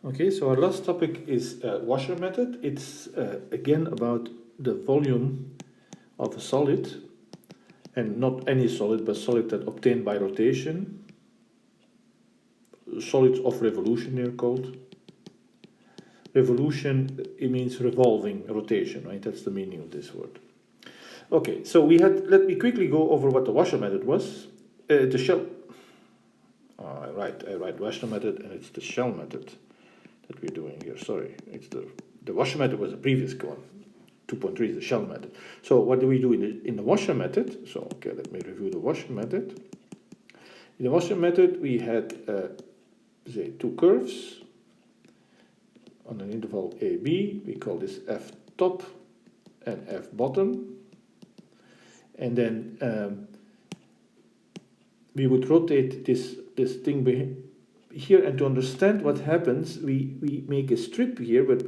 Okay, so our last topic is washer method. It's again about the volume of a solid, and not any solid, but solid that obtained by rotation. Solids of revolution, they're called. Revolution, it means revolving, rotation, right? That's the meaning of this word. Okay, so let me quickly go over what the washer method was. The shell, I write washer method, and it's the shell method that we're doing here. Sorry, it's the washer method was the previous one. 2.3 is the shell method. So what do we do in the washer method? So okay, let me review the washer method. In the washer method, we had say two curves on an interval AB. We call this f top and f bottom, and then we would rotate this thing here, and to understand what happens, we make a strip here, but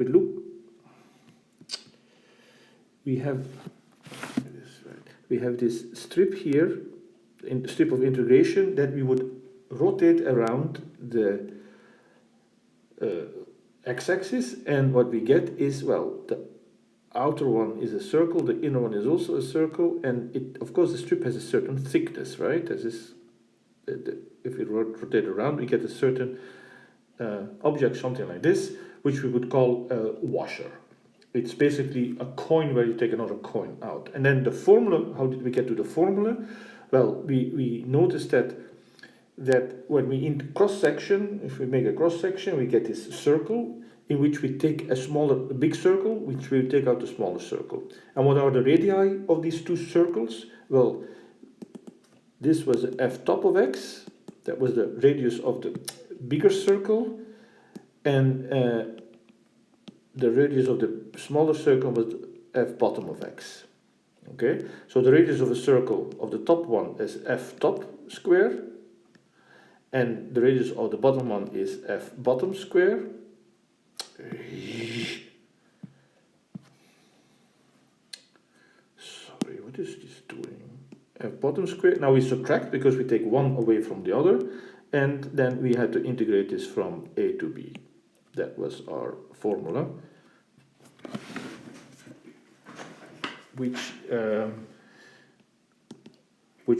we have this strip here, in strip of integration, that we would rotate around the x-axis, and what we get is, well, the outer one is a circle, the inner one is also a circle, and of course the strip has a certain thickness, right? As this, if we rotate around, we get a certain object, something like this, which we would call a washer. It's basically a coin where you take another coin out. And then the formula, how did we get to the formula? Well, we noticed that when we in cross section, if we make a cross section, we get this circle in which we take a big circle, which we take out a smaller circle. And what are the radii of these two circles? Well, this was the f top of x, that was the radius of the bigger circle, and the radius of the smaller circle was f bottom of x. Okay, so the radius of a circle of the top one is f top square, and the radius of the bottom one is f bottom square. Sorry, what is this doing? F bottom square. Now we subtract because we take one away from the other, and then we had to integrate this from a to b. That was our formula, which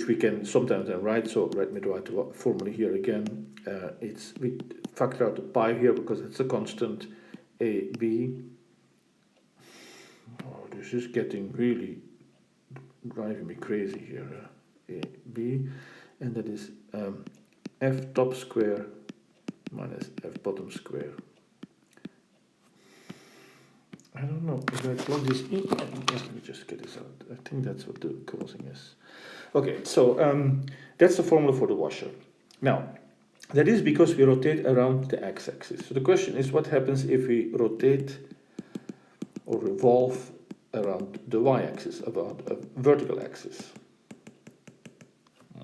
we can sometimes then write. So let me write the formula here again. We factor out the pi here because it's a constant. A b. Oh, this is getting really driving me crazy here. A b, and that is f top square minus f bottom square. I don't know if I plug this in. Let me just get this out. I think that's what the causing is. Okay, so that's the formula for the washer. Now, that is because we rotate around the x-axis. So the question is, what happens if we rotate or revolve around the y-axis, about a vertical axis?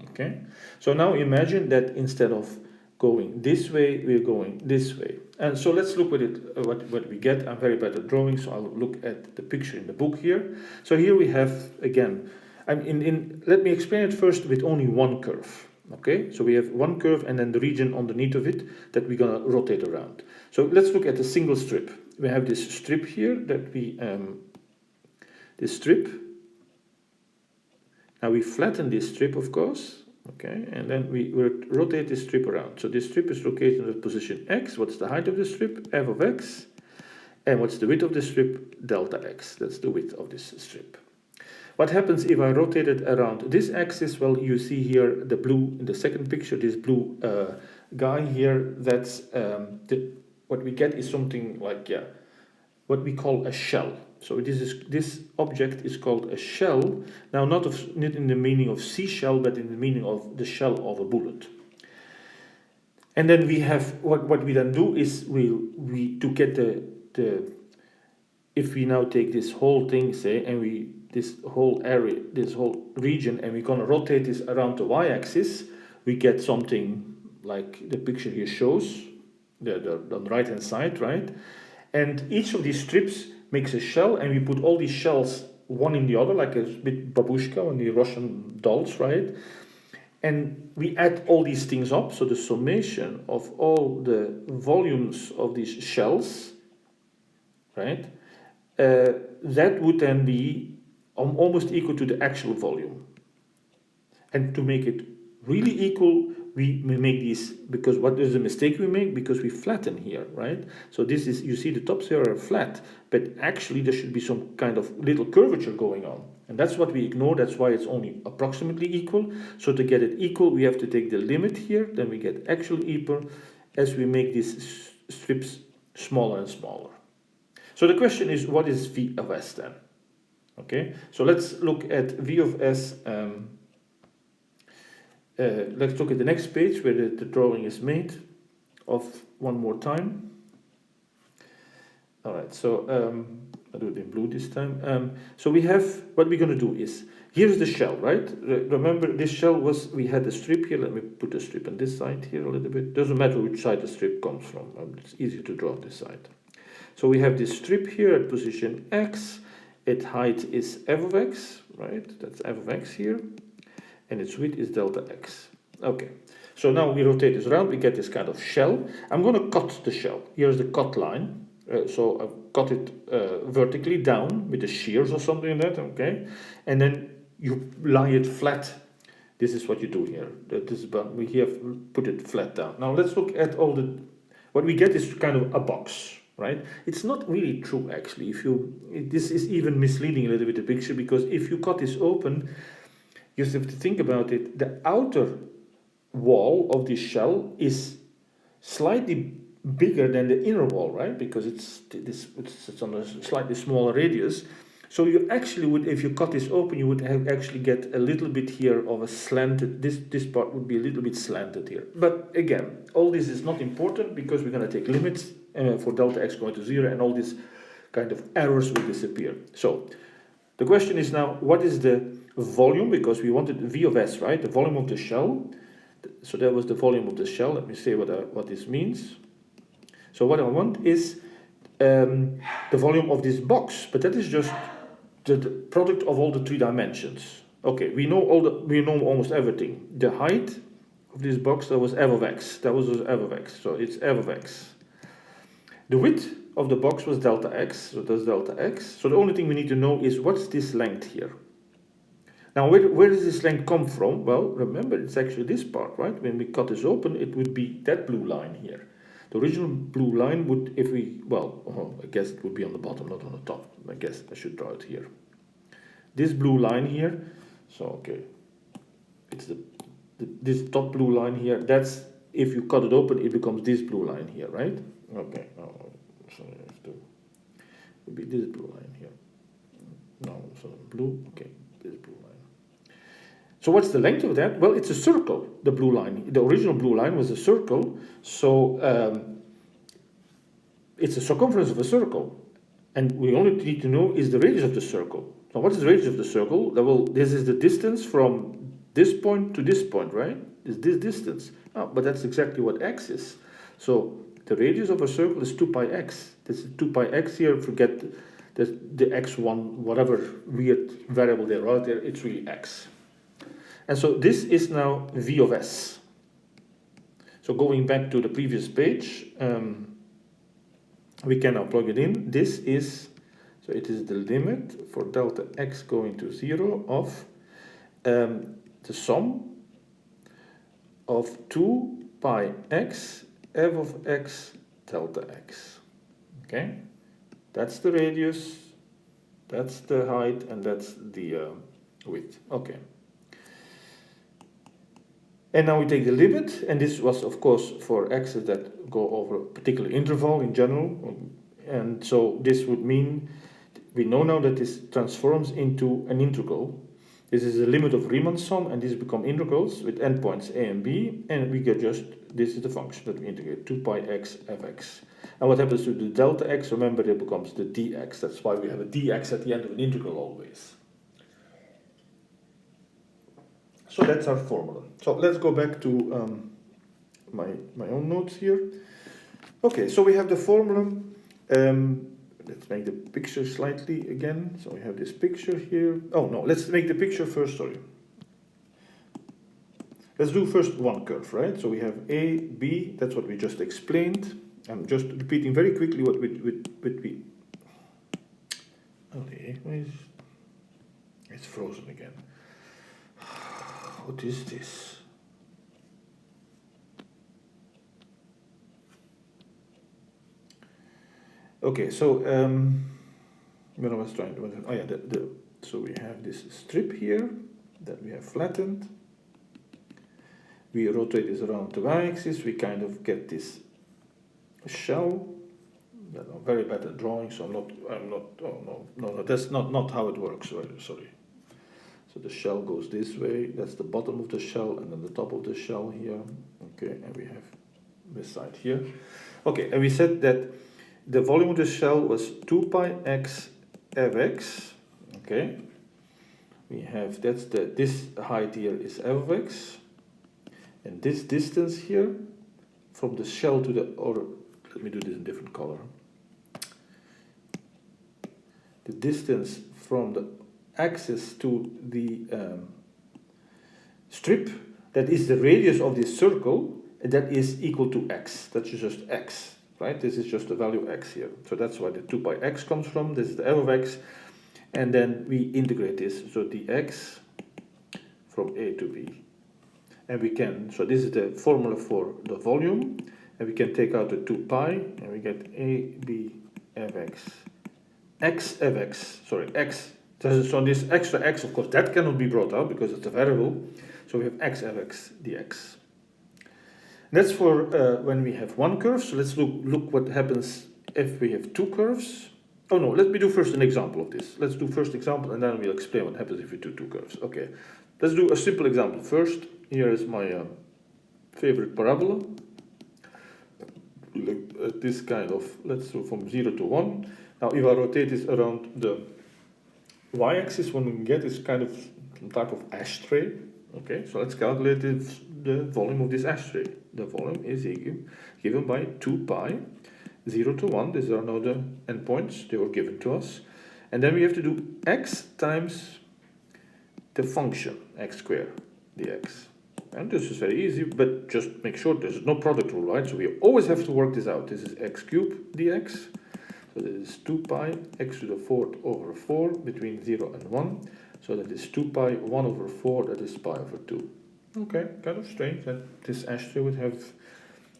Okay, so now imagine that instead of going this way, we're going this way. And so let's look at it, what we get. I'm very bad at drawing, so I'll look at the picture in the book here. So here we have, again, let me explain it first with only one curve. Okay, so we have one curve and then the region underneath of it that we're gonna rotate around. So let's look at a single strip. We have this strip here that this strip. Now we flatten this strip, of course, okay, and then we rotate this strip around. So this strip is located at position x. What's the height of the strip? F of x. And what's the width of the strip? Delta x. That's the width of this strip. What happens if I rotate it around this axis? Well, you see here the blue in the second picture, this blue guy here, that's what we get is something like, yeah, what we call a shell. So this object is called a shell. Now, not in the meaning of seashell, but in the meaning of the shell of a bullet. And then we have, what we then do is we to get if we now take this whole thing, say, and this whole area, this whole region, and we're gonna rotate this around the y-axis, we get something like the picture here shows, on the right hand side, right? And each of these strips makes a shell, and we put all these shells one in the other, like a bit babushka on the Russian dolls, right? And we add all these things up, so the summation of all the volumes of these shells, right, that would then be almost equal to the actual volume. And to make it really equal, we make these, because what is the mistake we make? Because we flatten here, right? So this is, you see the tops here are flat, but actually there should be some kind of little curvature going on. And that's what we ignore, that's why it's only approximately equal. So to get it equal, we have to take the limit here, then we get actual equal as we make these strips smaller and smaller. So the question is, what is V of S then? Okay, so let's look at V of S. Let's look at the next page where the drawing is made of one more time. All right, so I'll do it in blue this time. So we have, what we're going to do is, here's the shell, right? Remember this shell was, we had a strip here. Let me put a strip on this side here a little bit. Doesn't matter which side the strip comes from. It's easy to draw this side. So we have this strip here at position X. Its height is f of x, right? That's f of x here. And its width is delta x. Okay, so now we rotate this around, we get this kind of shell. I'm going to cut the shell. Here's the cut line. So I've cut it vertically down with the shears or something like that, okay? And then you lie it flat. This is what you do here. We have put it flat down. Now let's look at all the, what we get is kind of a box, right? It's not really true actually. This is even misleading a little bit the picture, because if you cut this open, you have to think about it. The outer wall of this shell is slightly bigger than the inner wall, right? Because it's on a slightly smaller radius. So you actually would, if you cut this open, you would actually get a little bit here of a slanted, this part would be a little bit slanted here. But again, all this is not important because we're going to take limits for delta x going to 0, and all these kind of errors will disappear. So the question is now, what is the volume? Because we wanted V of S, right? The volume of the shell. So that was the volume of the shell. Let me say what this means. So what I want is the volume of this box, but that is just the product of all the 3 dimensions. Okay, we know almost everything. The height of this box, that was f of x. That was f of x. So it's f of x. The width of the box was delta x. So that's delta x. So the only thing we need to know is what's this length here. Now, where does this length come from? Well, remember, it's actually this part, right? When we cut this open, it would be that blue line here. The original blue line would, if we, well, I guess it would be on the bottom, not on the top. I guess I should draw it here. This blue line here, so, okay, it's this top blue line here, that's, if you cut it open, it becomes this blue line here, right? Okay, so I have to, it would be this blue line here. No, so blue, okay, this blue line. So what's the length of that? Well, it's a circle, the blue line. The original blue line was a circle, so it's a circumference of a circle. And we only need to know is the radius of the circle. Now, what is the radius of the circle? Well, this is the distance from this point to this point, right? Is this distance. Oh, but that's exactly what x is. So the radius of a circle is 2 pi x. This is 2 pi x here, forget the x1, whatever weird variable there, right there, it's really x. And so this is now V of S. So going back to the previous page, we can now plug it in. This is, so it is the limit for delta x going to 0 of the sum of 2 pi x f of x delta x. Okay, that's the radius, that's the height, and that's the width. Okay. And now we take the limit, and this was of course for x's that go over a particular interval in general, and so this would mean we know now that this transforms into an integral. This is the limit of Riemann sum, and these become integrals with endpoints a and b, and we get just, this is the function that we integrate, 2 pi x fx. And what happens to the delta x? Remember, it becomes the dx. That's why we have a dx at the end of an integral always. So that's our formula. So let's go back to my own notes here. Okay, so we have the formula. Let's make the picture slightly again. So we have this picture here. Oh no, let's make the picture first, sorry. Let's do first one curve, right? So we have A, B, that's what we just explained. I'm just repeating very quickly what we okay, it's frozen again. What is this? Okay, so what I was trying to, oh yeah, so we have this strip here that we have flattened. We rotate this around the y-axis. We kind of get this shell. I'm very bad at drawing, so I'm not. Oh no, that's not how it works. Sorry. So the shell goes this way. That's the bottom of the shell, and then the top of the shell here. Okay, and we have this side here. Okay, and we said that the volume of the shell was 2 pi x fx. Okay, we have this height here is f of x, and this distance here from the shell to the, or let me do this in different color. The distance from the axis to the strip, that is the radius of this circle, and that is equal to x. That's just x, right? This is just the value x here. So that's why the 2 pi x comes from. This is the f of x. And then we integrate this. So dx from a to b. And we can, so this is the formula for the volume. And we can take out the 2 pi, and we get a b fx. X fx, sorry, x. So this extra x, of course, that cannot be brought out because it's a variable. So we have x fx dx. That's for when we have one curve. So let's look what happens if we have two curves. Oh no, let me do first an example of this. Let's do first example, and then we'll explain what happens if we do two curves. Okay, let's do a simple example first. Here is my favorite parabola. This kind of, let's do from 0 to 1. Now if I rotate this around the y-axis, what we get is kind of some type of ashtray. Okay, so let's calculate the volume of this ashtray. The volume is given by 2 pi, 0 to 1. These are now the endpoints, they were given to us. And then we have to do x times the function, x squared dx. And this is very easy, but just make sure there's no product rule, right? So we always have to work this out. This is x cubed dx. So this is 2 pi x to the 4th over 4 between 0 and 1. So that is 2 pi 1 over 4, that is pi over 2. Okay, kind of strange that this ashtray would have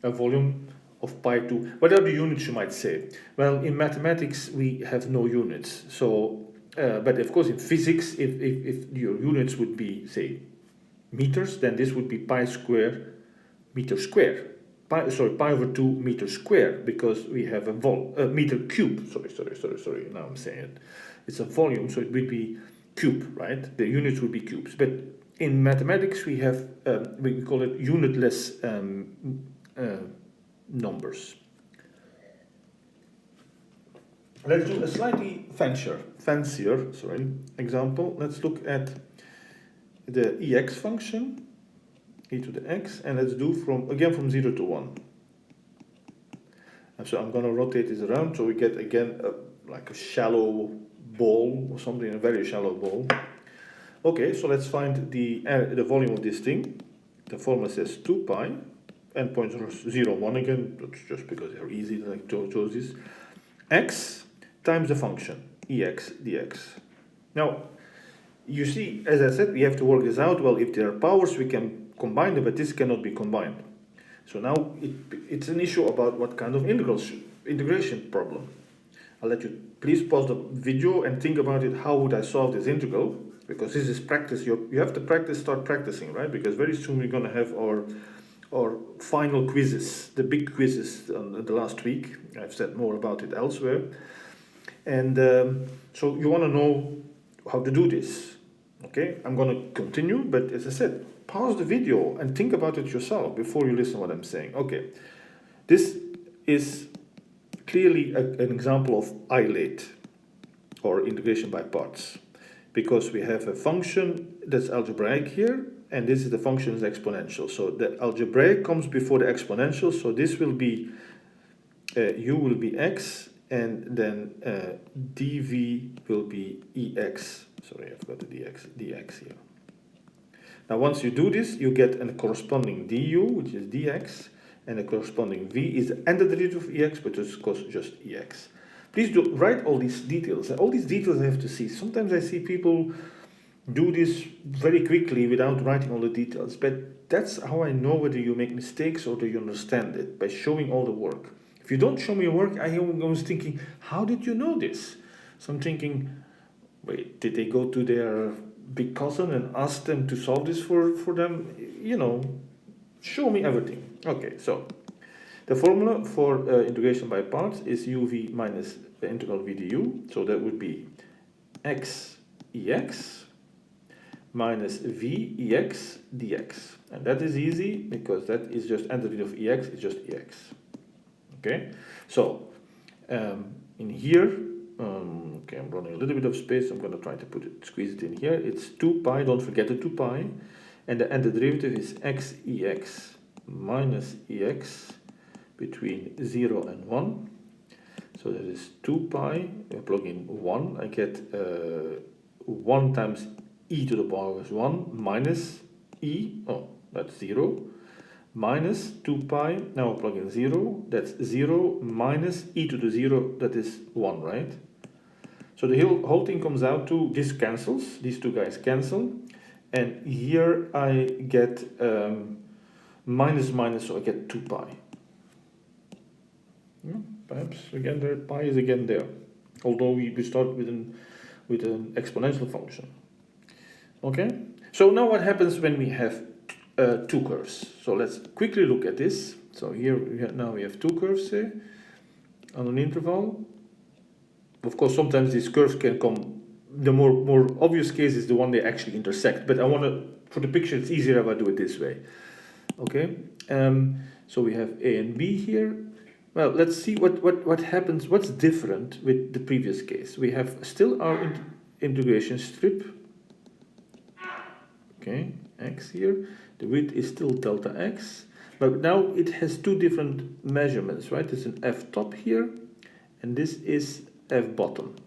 a volume of pi 2. What are the units, you might say? Well, in mathematics we have no units. So, but of course in physics, if your units would be, say, meters, then this would be pi square meter square. Pi over 2 meter square, because we have a meter cube. Sorry. Now I'm saying it. It's a volume, so it would be cube, right? The units would be cubes. But in mathematics, we have we call it unitless numbers. Let's do a slightly fancier example. Let's look at the ex function, e to the x, and let's do from 0 to 1. And so I'm going to rotate this around, so we get again like a shallow ball or something, a very shallow ball. Okay, so let's find the volume of this thing. The formula says 2 pi, endpoints are 0, 1 again, that's just because they're easy that I chose this. X times the function, ex dx. Now, you see, as I said, we have to work this out. Well, if there are powers, we can combine them, but this cannot be combined. So now it's an issue about what kind of integration problem. I'll let you please pause the video and think about it. How would I solve this integral? Because this is practice. You have to start practicing, right? Because very soon we're going to have our final quizzes, the big quizzes on the last week. I've said more about it elsewhere. And so you want to know how to do this. Okay, I'm going to continue, but as I said, pause the video and think about it yourself before you listen to what I'm saying. Okay, this is clearly an example of isolate, or integration by parts, because we have a function that's algebraic here, and this is the function is exponential. So the algebraic comes before the exponential, so this will be, u will be x, and then dv will be ex. Sorry, I've got the dx here. Now once you do this, you get a corresponding du, which is dx, and a corresponding v is the antiderivative of ex, but it's of course just ex. Please do write all these details. All these details I have to see. Sometimes I see people do this very quickly without writing all the details, but that's how I know whether you make mistakes or do you understand it, by showing all the work. If you don't show me work, I was thinking, how did you know this? So I'm thinking, wait, did they go to their big cousin and ask them to solve this for them? You know, show me everything. Okay, so the formula for integration by parts is uv minus the integral v du. So that would be x ex minus v ex dx. And that is easy because that is just antiderivative of ex, it's just ex. Okay, so in here, okay, I'm running a little bit of space. I'm going to try to squeeze it in here. It's 2 pi, don't forget the 2 pi. And the antiderivative is x ex minus ex between 0 and 1. So that is 2 pi. I plug in 1. I get 1 times e to the power is 1 minus e. Oh, that's 0. Minus 2 pi, now plug in 0, that's 0 minus e to the 0, that is 1, right? So the whole thing comes out to, this cancels, these two guys cancel, and here I get minus minus, so I get 2 pi. Perhaps again there, pi is again there, although we start with an exponential function. Okay, so now what happens when we have two curves? So let's quickly look at this. So here now we have two curves here on an interval. Of course, sometimes these curves can come. The more obvious case is the one they actually intersect. But I want to, for the picture, it's easier if I do it this way. Okay. So we have A and B here. Well, let's see what happens. What's different with the previous case? We have still our integration strip. Okay, x here. The width is still delta x, but now it has two different measurements, right? There's an f top here, and this is f bottom.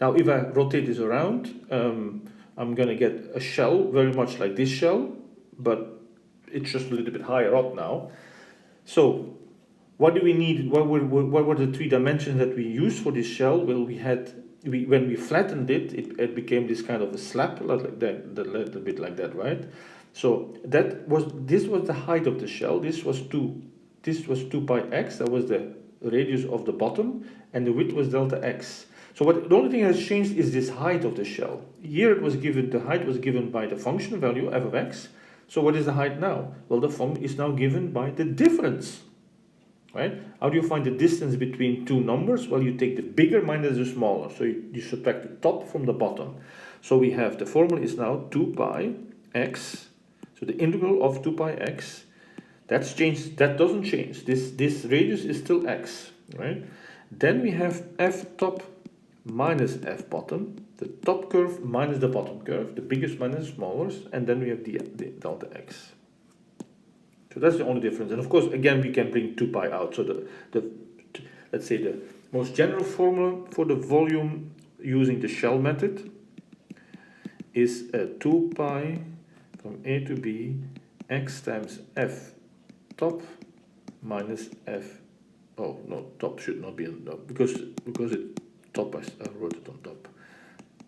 Now, if I rotate this around, I'm going to get a shell very much like this shell, but it's just a little bit higher up now. So, what do we need? What were the three dimensions that we used for this shell? Well, when we flattened it, it became this kind of a slab, like that, a little bit like that, right? So this was the height of the shell. This was 2 pi x. That was the radius of the bottom, and the width was delta x. So the only thing that has changed is this height of the shell. Here it was given, the height was given by the function value f of x. So what is the height now? Well, the function is now given by the difference. Right? How do you find the distance between two numbers? Well, you take the bigger minus the smaller. So you subtract the top from the bottom. So we have, the formula is now 2 pi x. So the integral of 2 pi x, that's changed, that doesn't change. This radius is still x, right? Then we have f top minus f bottom, the top curve minus the bottom curve, the biggest minus the smallest, and then we have the delta x. So that's the only difference. And of course, again, we can bring 2 pi out. So let's say the most general formula for the volume using the shell method is 2 pi from A to B x times f top minus f. Oh no, top should not be on top because it top, I wrote it on top.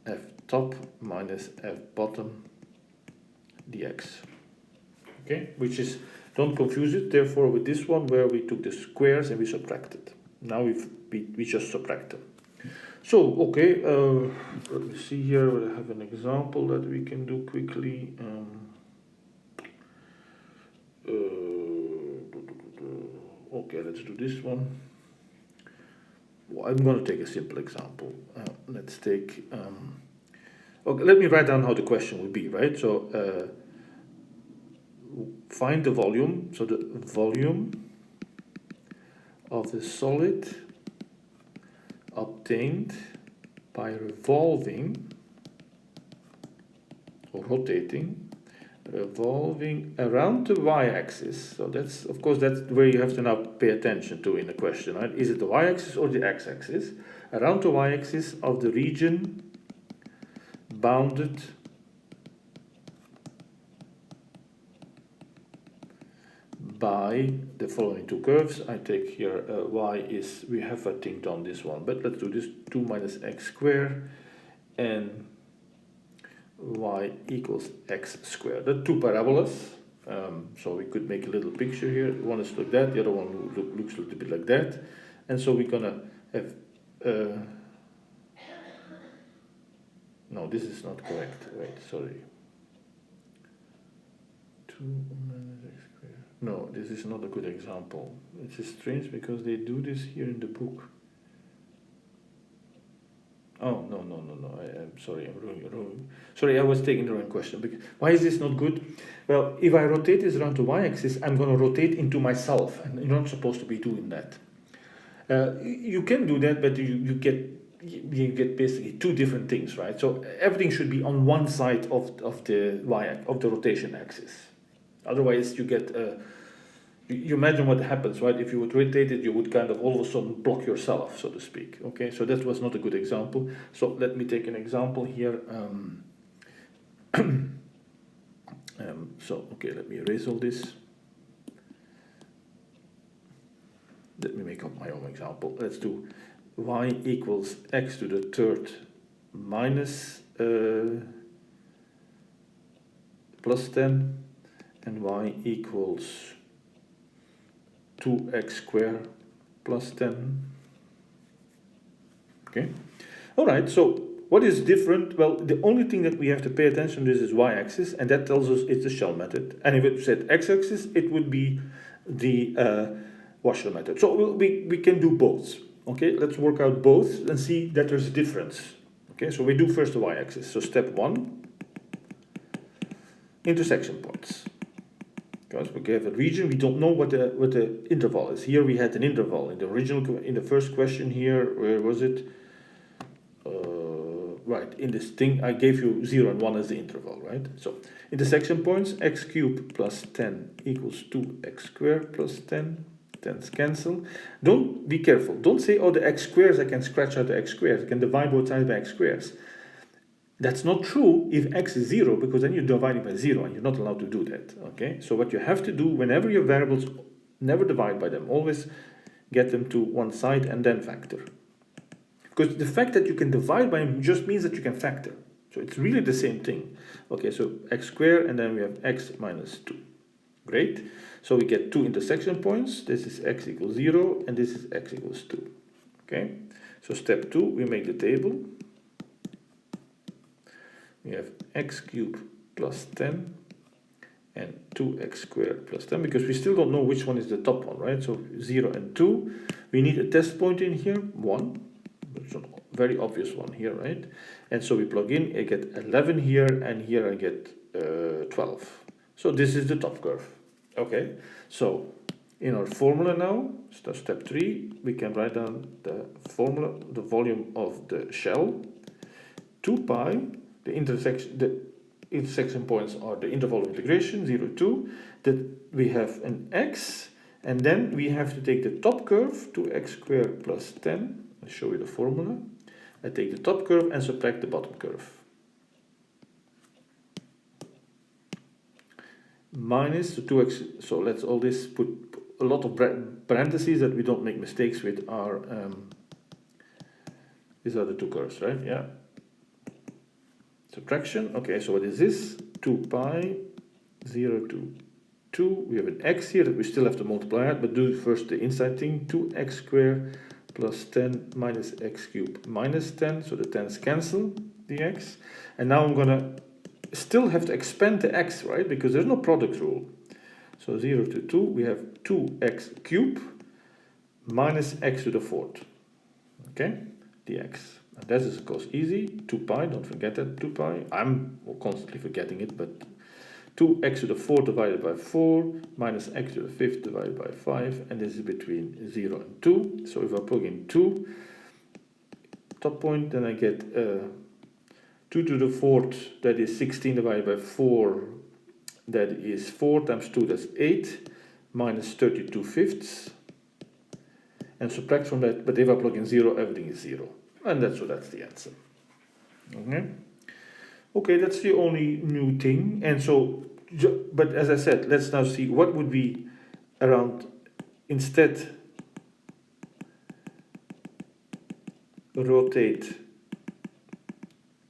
F top minus f bottom dx. Okay, which is, don't confuse it, therefore, with this one where we took the squares and we subtracted. Now we just subtract them. So, okay, let me see here. I have an example that we can do quickly. Okay, let's do this one. Well, I'm going to take a simple example. Let's take... okay, let me write down how the question would be, right? So, find the volume. So the volume of the solid obtained by revolving or rotating, revolving around the y-axis. So that's, of course, that's where you have to now pay attention to in the question, right? Is it the y-axis or the x-axis? Around the y-axis of the region bounded by the following two curves. I take here y is, we have I think done this one, but let's do this 2 minus x squared and y equals x squared. The two parabolas, so we could make a little picture here. One is like that, the other one looks a little bit like that. And so we're gonna have, no, this is not correct, wait, sorry. 2 minus x squared. No, this is not a good example. It's strange because they do this here in the book. Oh, no, I'm sorry, I'm wrong. Sorry, I was taking the wrong question. Why is this not good? Well, if I rotate this around the y-axis, I'm going to rotate into myself, and you're not supposed to be doing that. You can do that, but you get basically two different things, right? So everything should be on one side of the rotation axis. Otherwise, you get you imagine what happens, right? If you would rotate it, you would kind of all of a sudden block yourself, so to speak. Okay, so that was not a good example. So let me take an example here. So okay, let me erase all this. Let me make up my own example. Let's do y equals x to the third minus plus 10, and y equals 2x squared plus 10. Okay. All right, so what is different? Well, the only thing that we have to pay attention to is y-axis, and that tells us it's the shell method. And if it said x-axis, it would be the Washer method. So we can do both. Okay, let's work out both and see that there's a difference. Okay, so we do first the y-axis. So step 1, intersection points. Because we have a region, we don't know what the interval is. Here we had an interval in the original, in the first question here. Where was it? Right, in this thing I gave you 0 and 1 as the interval, right? So intersection points, x cubed plus 10 equals 2x squared plus 10. 10's cancel. Don't be careful. Don't say, oh, the x squares, I can scratch out the x squares. I can divide both sides by x squares. That's not true if x is 0, because then you're dividing by 0 and you're not allowed to do that. Okay, so what you have to do whenever your variables, never divide by them, always get them to one side and then factor. Because the fact that you can divide by them just means that you can factor. So it's really the same thing. Okay, so x squared and then we have x minus 2. Great. So we get two intersection points. This is x equals 0 and this is x equals 2. Okay, so step 2, we make the table. We have x cubed plus 10 and 2x squared plus 10, because we still don't know which one is the top one, right? So 0 and 2. We need a test point in here, 1. It's a very obvious one here, right? And so we plug in, I get 11 here, and here I get 12. So this is the top curve. Okay, so in our formula now, step 3, we can write down the formula, the volume of the shell, 2 pi, the intersection points are the interval of integration, 0, 2, that we have an x, and then we have to take the top curve, 2x squared plus 10, I'll show you the formula. I take the top curve and subtract the bottom curve. Minus the 2x, so let's all this put a lot of parentheses that we don't make mistakes with our, these are the two curves, right? Yeah. Subtraction, okay, so what is this? 2 pi, 0 to 2, we have an x here that we still have to multiply out, but do first the inside thing, 2x squared plus 10 minus x cubed minus 10, so the 10's cancel the x, and now I'm gonna still have to expand the x, right, because there's no product rule. So 0 to 2, we have 2x cubed minus x to the fourth, okay, dx. And that is of course easy, 2 pi, don't forget that, 2 pi, I'm constantly forgetting it, but 2x to the fourth divided by 4 minus x to the fifth divided by 5, and this is between 0 and 2. So if I plug in 2, top point, then I get 2 to the fourth, that is 16 divided by 4, that is 4 times 2, that's 8, minus 32 fifths, and subtract from that, but if I plug in 0, everything is 0. And that's the answer. Okay. Okay, that's the only new thing. And so, but as I said, let's now see what would be around, instead rotate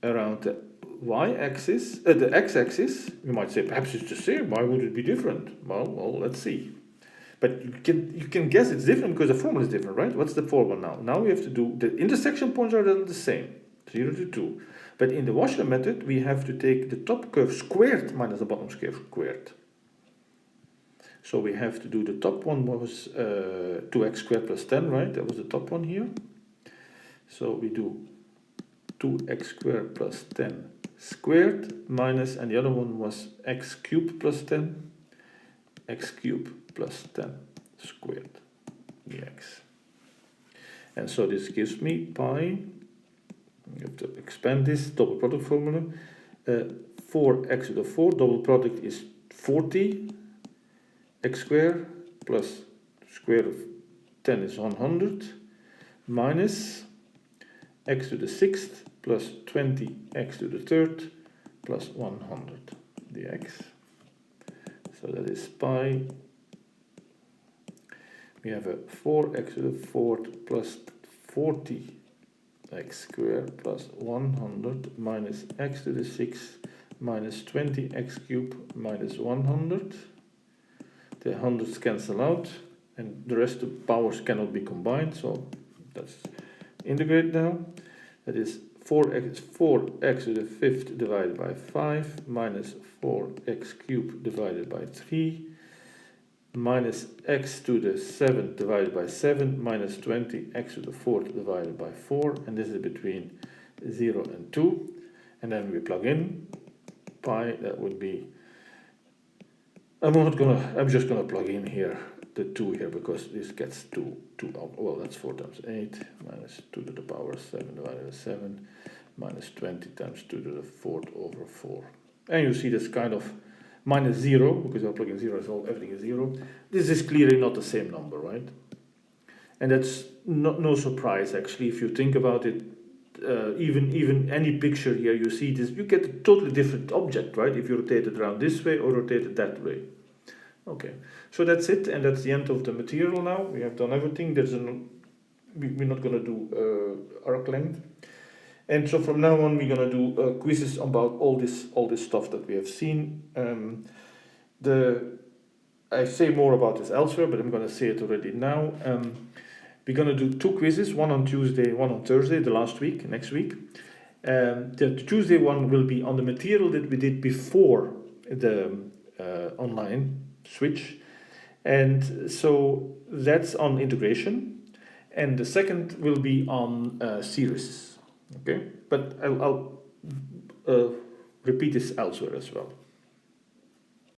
around the y-axis, the x-axis. You might say perhaps it's the same. Why would it be different? Well, let's see. But you can guess it's different because the formula is different, right? What's the formula now? Now we have to do the intersection points are then the same, 0 to 2. But in the Washler method, we have to take the top curve squared minus the bottom curve squared. So we have to do the top one was 2x squared plus 10, right? That was the top one here. So we do 2x squared plus 10 squared minus, and the other one was x cubed plus 10, x cubed plus 10 squared dx. And so this gives me pi, you have to expand this double product formula, 4x to the 4, double product is 40, x squared plus square of 10 is 100, minus x to the 6th plus 20x to the 3rd plus 100 dx. So that is pi. We have a 4x to the 4th plus 40x squared plus 100 minus x to the 6th minus 20x cubed minus 100. The hundreds cancel out and the rest of powers cannot be combined, so that's integrate now. That is 4x to the 5th divided by 5 minus 4x cubed divided by 3 minus x to the 7th divided by 7 minus 20x to the 4th divided by 4, and this is between 0 and 2. And then we plug in pi, that would be, I'm just gonna plug in here the 2 here because this gets 2 out. Well, that's 4 times 8 minus 2 to the power 7 divided by 7 minus 20 times 2 to the 4th over 4. And you see this kind of minus 0, because I'm plugging 0 as well, everything is 0. This is clearly not the same number, right? And that's no surprise, actually, if you think about it. Even any picture here, you see this, you get a totally different object, right? If you rotate it around this way or rotate it that way. Okay, so that's it, and that's the end of the material now. We have done everything. We're not going to do arc length. And so from now on, we're going to do quizzes about all this stuff that we have seen. I say more about this elsewhere, but I'm going to say it already now. We're going to do 2 quizzes, one on Tuesday, one on Thursday, the last week, next week. The Tuesday one will be on the material that we did before the online switch. And so that's on integration. And the second will be on series. Okay, but I'll repeat this elsewhere as well.